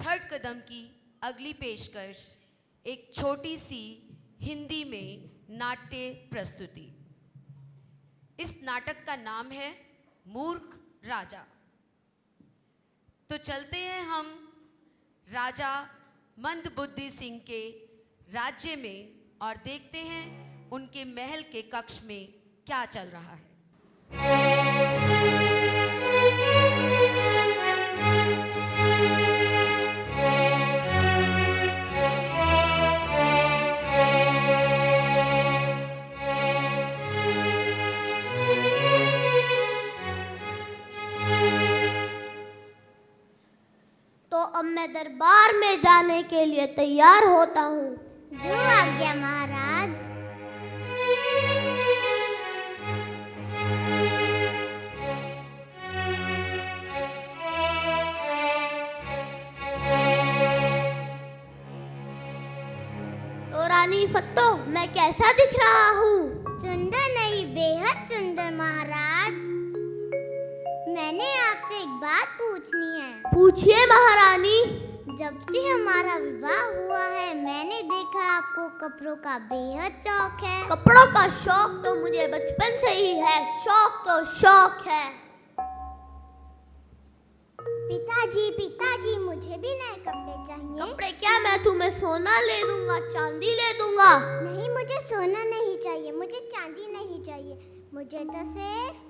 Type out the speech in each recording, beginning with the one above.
Third कदम की अगली पेशकश एक छोटी सी हिंदी में नाट्य प्रस्तुति। इस नाटक का नाम है मूर्ख राजा। तो चलते हैं हम राजा मंदबुद्धि सिंह के राज्य में और देखते हैं उनके महल के कक्ष में क्या चल रहा है। तो अब मैं दरबार में जाने के लिए तैयार होता हूँ। जो आज्ञा महाराज। तो रानी फत्तो, मैं कैसा दिख रहा हूँ? सुंदर नहीं, बेहद सुंदर महाराज। मैंने आपसे एक बात पूछनी है। पूछिए महारानी। जब से हमारा विवाह हुआ है मैंने देखा आपको कपड़ों का बेहद शौक है। कपड़ों का शौक तो मुझे बचपन से ही है। शौक तो शौक है। पिताजी मुझे भी नए कपड़े चाहिए। कपड़े क्या? मैं तुम्हें सोना ले दूंगा, चांदी ले दूंगा। नहीं, मुझे सोना नहीं चाहिए, मुझे चांदी नहीं चाहिए, मुझे तो सिर्फ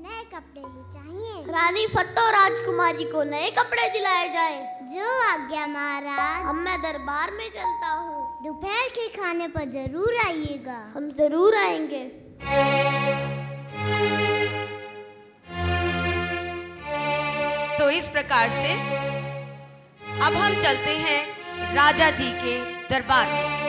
नए कपड़े ही चाहिए। रानी फत्तो, राजकुमारी को नए कपड़े दिलाए जाए। जो आज्ञा महाराज। अब मैं दरबार में चलता हूँ। दोपहर के खाने पर जरूर आइएगा। हम जरूर आएंगे। तो इस प्रकार से अब हम चलते हैं राजा जी के दरबार में।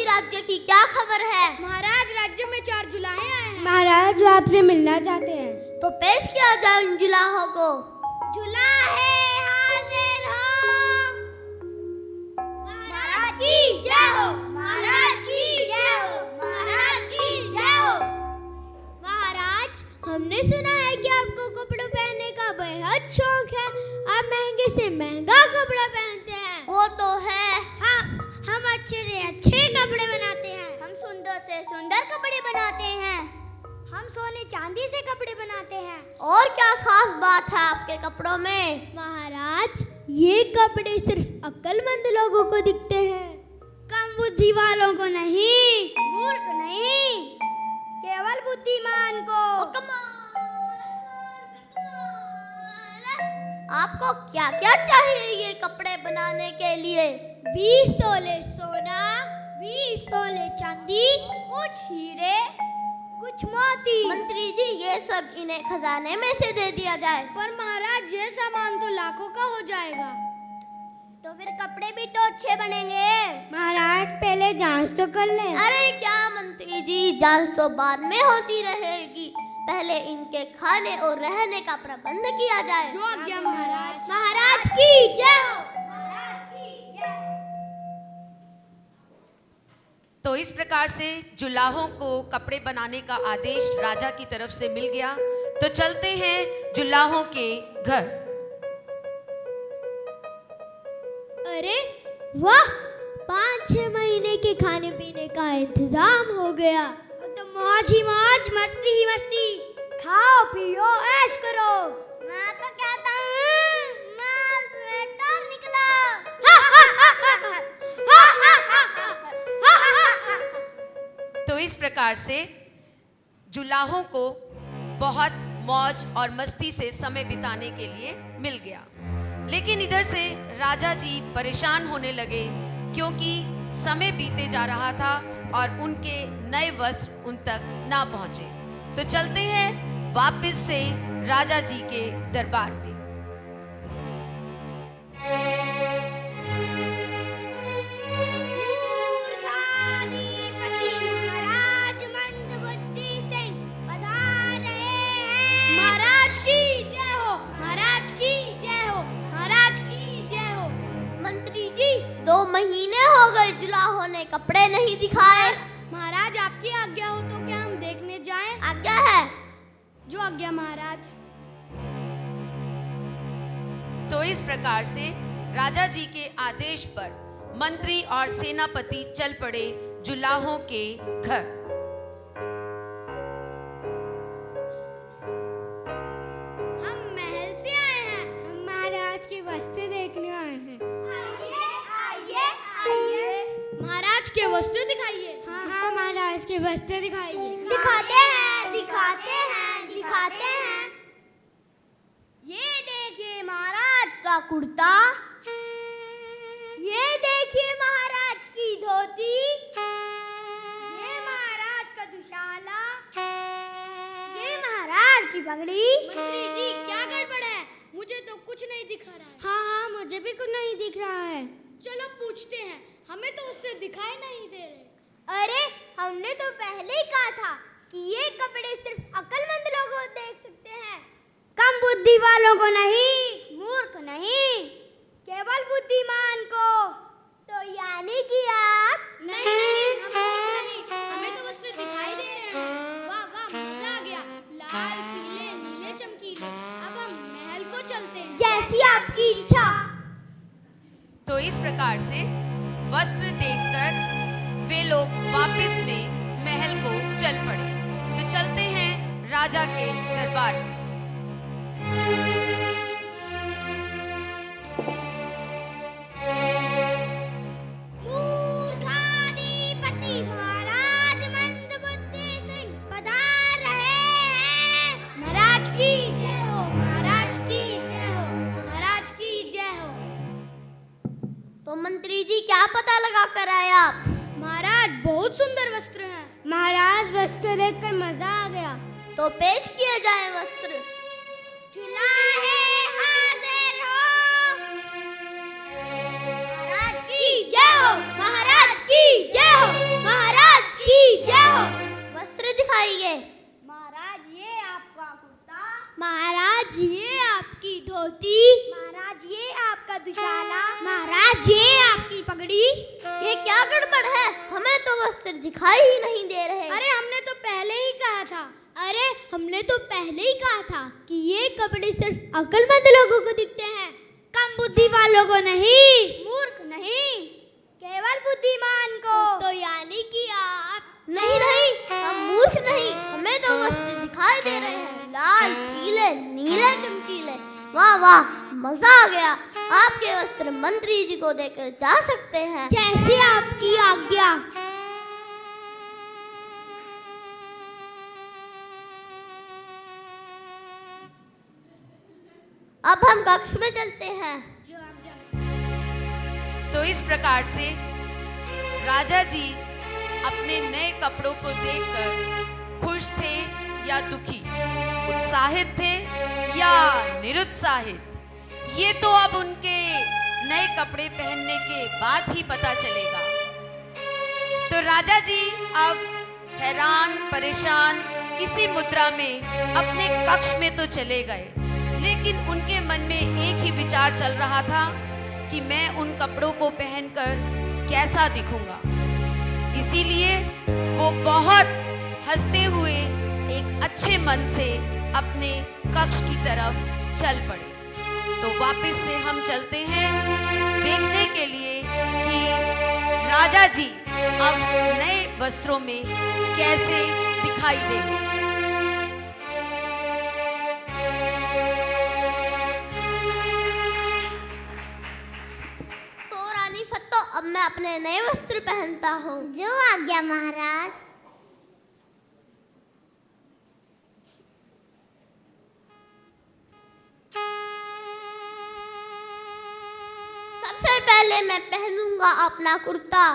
राज्य की क्या खबर है? महाराज, राज्य में 4 जुलाहे आए हैं। महाराज, वो आपसे मिलना चाहते हैं। तो पेश किया जाए उन जुलाहों को। जुलाहे हाजिर हो। महाराज की जय हो, महाराज की जय हो, महाराज की जय हो। महाराज, हमने सुना है कि आपको कपड़े पहनने का बेहद शौक है। आप महंगे से महंगा कपड़ा पहनते हैं। वो तो है। हाँ, हम अच्छे से अच्छे कपड़े बनाते हैं। हम सुंदर से सुंदर कपड़े बनाते हैं। हम सोने चांदी से कपड़े बनाते हैं। और क्या खास बात है आपके कपड़ों में? महाराज, ये कपड़े सिर्फ अक्लमंद लोगों को दिखते हैं, कम बुद्धि वालों को नहीं, मूर्ख नहीं, केवल बुद्धिमान को। आपको क्या क्या चाहिए ये कपड़े बनाने के लिए? 20 तोले सोना, 20 तोले चांदी, कुछ हीरे, कुछ मोती। मंत्री जी, ये सब इन्हें खजाने में से दे दिया जाए। पर महाराज, ये सामान तो लाखों का हो जाएगा। तो फिर कपड़े भी तो अच्छे बनेंगे। महाराज, पहले जांच तो कर लें। अरे क्या मंत्री जी, जांच तो बाद में होती रहेगी। पहले इनके खाने और रहने का प्रबंध किया जाए। जो आज्ञा महाराज। महाराज की जय हो, महाराज की जय। तो इस प्रकार से जुलाहों को कपड़े बनाने का आदेश राजा की तरफ से मिल गया। तो चलते हैं जुलाहों के घर। अरे वाह, 5-6 महीने के खाने पीने का इंतजाम हो गया। तो मौज ही मौज, मस्ती ही मस्ती। खाओ पियो ऐश करो। मैं तो कहता हूँ माल स्वेटर निकला। तो इस प्रकार से जुलाहों को बहुत मौज और मस्ती से समय बिताने के लिए मिल गया। लेकिन इधर से राजा जी परेशान होने लगे क्योंकि समय बीते जा रहा था और उनके नए वस्त्र उन तक ना पहुंचे। तो चलते हैं वापस से राजा जी के दरबार में। मूर्खाधिपति महाराज मंदबुद्धि सिंह, महीने हो गए जुलाहों ने कपड़े नहीं दिखाए। महाराज आपकी आज्ञा हो तो क्या हम देखने जाएं? आज्ञा है। जो आज्ञा महाराज। तो इस प्रकार से राजा जी के आदेश पर मंत्री और सेनापति चल पड़े जुलाहों के घर। हम महल से आए हैं। हम महाराज के वस्त्र देखने आए हैं। आइए आइए महाराज के वस्त्र दिखाइए। हाँ हाँ महाराज के वस्त्र दिखाइए। दिखाते हैं, दिखाते हैं, दिखाते हैं। ये देखिए महाराज का कुर्ता, ये देखिए महाराज की धोती, ये महाराज का दुशाला, ये महाराज की पगड़ी। मंत्री जी क्या गड़बड़ है? मुझे तो कुछ नहीं दिखा रहा है। हाँ हाँ मुझे भी कुछ नहीं दिख रहा है। चलो पूछते हैं, हमें तो उससे दिखाई नहीं दे रहे। अरे हमने तो पहले ही कहा था कि ये कपड़े सिर्फ अक्लमंद लोग देख सकते हैं, कम बुद्धि वालों को नहीं, मूर्ख नहीं, केवल बुद्धिमान को। तो यानी कि आप नहीं, हम नहीं, हमें तो वस्त्र दिखाई दे रहे हैं। वाह वाह मजा आ गया, लाल पीले नीले चमकीले। अब हम महल को चलते हैं। जैसी आपकी इच्छा। तो इस प्रकार से वस्त्र देखकर वे लोग वापस में महल को चल पड़े। तो चलते हैं राजा के दरबार में। मूर्खाधिपति महाराज मंदबुद्धि सिंह पधार रहे हैं। महाराज की जय हो, महाराज की जय हो, महाराज की जय हो। तो मंत्री जी क्या पता लगा कर आए आप? महाराज बहुत सुंदर वस्त्र हैं। महाराज वस्त्र देखकर मजा आ गया। तो पेश किए जाए वस्त्र। चुलाहे हाजिर हो। महाराज की जय हो, महाराज की जय हो, महाराज की जय हो। वस्त्र दिखाइए। महाराज ये आपका कुर्ता, महाराज ये आपकी धोती, महाराज ये आपका दुशाला, महाराज ये आपकी पगड़ी। ये क्या गड़बड़ है? हमें तो वस्त्र दिखाई ही नहीं दे रहे। अरे हमने तो पहले ही कहा था। अरे हमने तो पहले ही कहा था कि ये कपड़े सिर्फ अक्लमंद लोगों को दिखते हैं, कम बुद्धि वालों को नहीं, मूर्ख नहीं, केवल बुद्धिमान को। तो यानी कि आप नहीं नहीं, हम मूर्ख नहीं, हमें तो वस्त्र दिखाई दे रहे हैं, लाल पीले नीले चमकीले। वाह वाह मजा आ गया। आपके वस्त्र मंत्री जी को देकर जा सकते हैं। जैसे आपकी आज्ञा। अब हम कक्ष में चलते हैं। तो इस प्रकार से राजा जी अपने नए कपड़ों को देखकर खुश थे या दुखी, उत्साहित थे या निरुत्साहित, ये तो अब उनके नए कपड़े पहनने के बाद ही पता चलेगा। तो राजा जी अब हैरान परेशान इसी मुद्रा में अपने कक्ष में तो चले गए, लेकिन उनके मन में एक ही विचार चल रहा था कि मैं उन कपड़ों को पहनकर कैसा दिखूंगा। इसीलिए वो बहुत हंसते हुए एक अच्छे मन से अपने कक्ष की तरफ चल पड़े। तो वापस से हम चलते हैं देखने के लिए कि राजा जी अब नए वस्त्रों में कैसे दिखाई देंगे। तो रानी फत्तो, अब मैं अपने नए वस्त्र पहनता हूँ। जो आज्ञा महाराज। सबसे पहले मैं पहनूंगा अपना कुर्ता।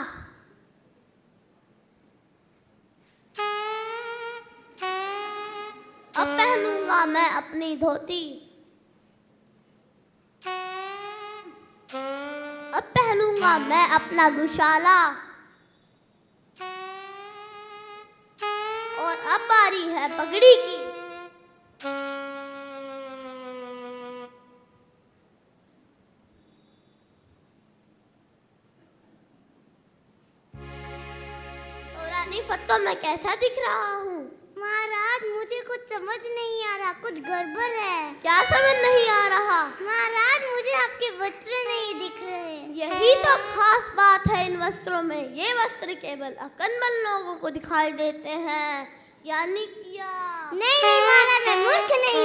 अब पहनूंगा मैं अपनी धोती। अब पहनूंगा मैं अपना दुशाला। और अब बारी है पगड़ी की। मैं कैसा दिख रहा हूँ? महाराज मुझे कुछ समझ नहीं आ रहा, कुछ गड़बड़ है। क्या समझ नहीं आ रहा? महाराज मुझे आपके वस्त्र नहीं दिख रहे। यही तो खास बात है इन वस्त्रों में। ये वस्त्र केवल अकलमंद लोगों को दिखाई देते हैं, यानी क्या? नहीं महाराज, मैं मूर्ख नहीं,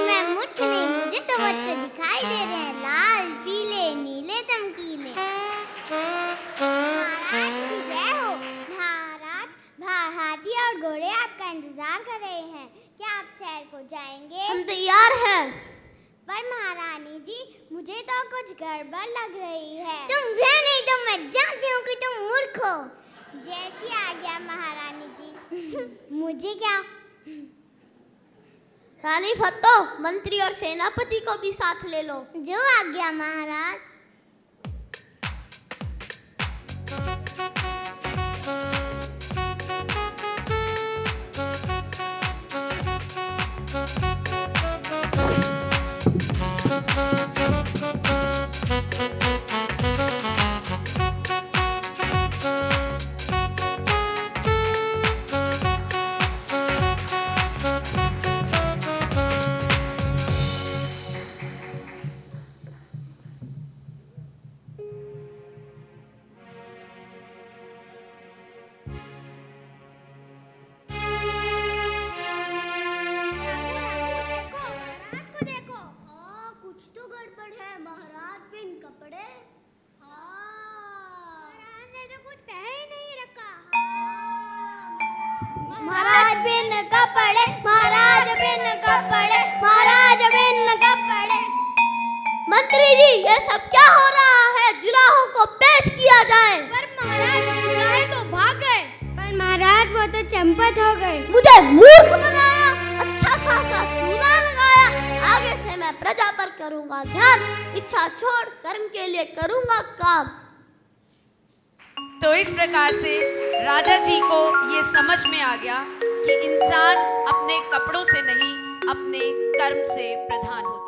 मुझे तो वस्त्र दिखाई दे रहे हैं, लाल पीले नीले चमकीले। महाराज जय हो। महाराज हाथी और घोड़े आपका इंतजार कर रहे हैं, क्या आप सैर को जाएंगे? हम तैयार हैं। पर महारानी जी मुझे तो कुछ गड़बड़ लग रही है। तुम नहीं तो मैं जानती हूँ कि तुम मूर्ख हो। जैसी आज्ञा महारानी जी। मुझे क्या? रानी फत्तो, मंत्री और सेनापति को भी साथ ले लो। जो आज्ञा महाराज। मंत्री जी, ये सब क्या हो रहा है? जुलाहों को पेश किया जाए। पर महाराज जुलाहे तो भाग गए। पर महाराज वो तो चंपत हो गए। मुझे मूर्ख बनाया, अच्छा खासा चूना लगाया। आगे से मैं प्रजा पर करूंगा ध्यान, इच्छा छोड़ कर्म के लिए करूंगा काम। तो इस प्रकार से राजा जी को ये समझ में आ गया कि इंसान अपने कपड़ों से नहीं, अपने कर्म से प्रधान होता है।